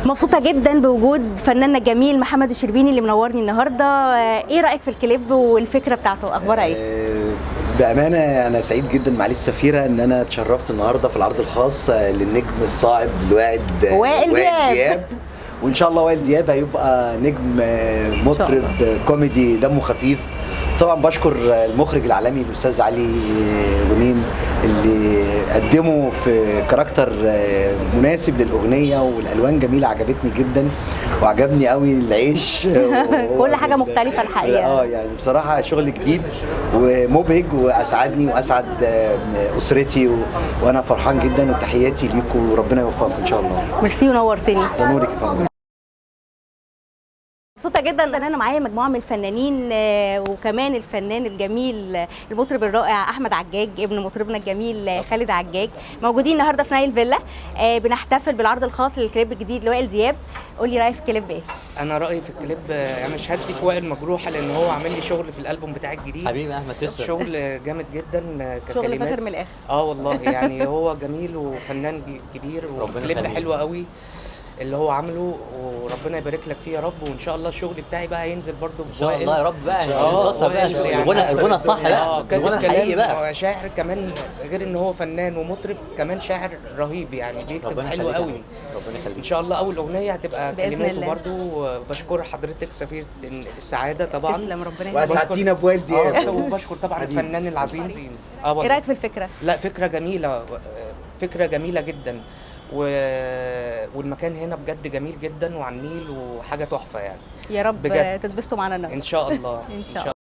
مبسوطة جدا بوجود فناننا الجميل محمد الشربيني اللي منورني النهارده. ايه رأيك في الكليب والفكرة بتاعته، اخبارها ايه؟ بأمانة أنا سعيد جدا معالي السفيرة إن أنا اتشرفت النهاردة في العرض الخاص للنجم الصاعد وائل دياب. وإن شاء الله وائل دياب هيبقى نجم مطرب كوميدي دمه خفيف. طبعا بشكر المخرج العالمي الأستاذ علي غنيم اللي قدمه في كاركتر مناسب للأغنية، والألوان جميلة عجبتني جدا وعجبني قوي العيش كل حاجة مختلفة الحقيقة. يعني بصراحة شغل جديد ومبهج وأسعدني وأسعد أسرتي وأنا فرحان جدا، وتحياتي ليكم وربنا يوفقكم إن شاء الله. ميرسي ونورتني. ده نورك يا فندم. مبسوطة جدا ان انا معايا مجموعة من الفنانين، وكمان الفنان الجميل المطرب الرائع احمد عجاج ابن مطربنا الجميل خالد عجاج موجودين النهارده في نايل فيلا. بنحتفل بالعرض الخاص للكليب الجديد لوائل دياب. قولي رايك في الكليب ايه؟ انا رايي في الكليب يعني شهادتي في وائل مجروحه، لان هو عامل لي شغل في الالبوم بتاعي الجديد. حبيبي احمد تسلم. شغل جامد جدا شغل فاخر من الاخر. والله يعني هو جميل وفنان كبير، والكليب حلو قوي اللي هو عامله، وربنا يبارك لك فيه يا رب. وان شاء الله الشغل بتاعي بقى هينزل برده ان شاء الله يا رب بقى. الغنى الصح بقى، الغنى الحقيقي بقى. شاعر كمان، غير ان هو فنان ومطرب كمان شاعر رهيب، يعني بيكتب حلو قوي. ربنا يخليك. ان شاء الله اول اغنيه هتبقى كلماته برده. بشكر حضرتك سفيره السعاده طبعا. تسلم، ربنا يخليك. واسعدتينا بوائل دياب. وبشكر طبعا الفنان العظيم. ايه رايك في الفكره؟ لا فكره جميله، فكره جميله جدا، والمكان هنا بجد جميل جدا وعلى النيل وحاجه تحفه يعني. يا رب بجد تتبسطوا معانا النهارده ان شاء الله. ان شاء الله.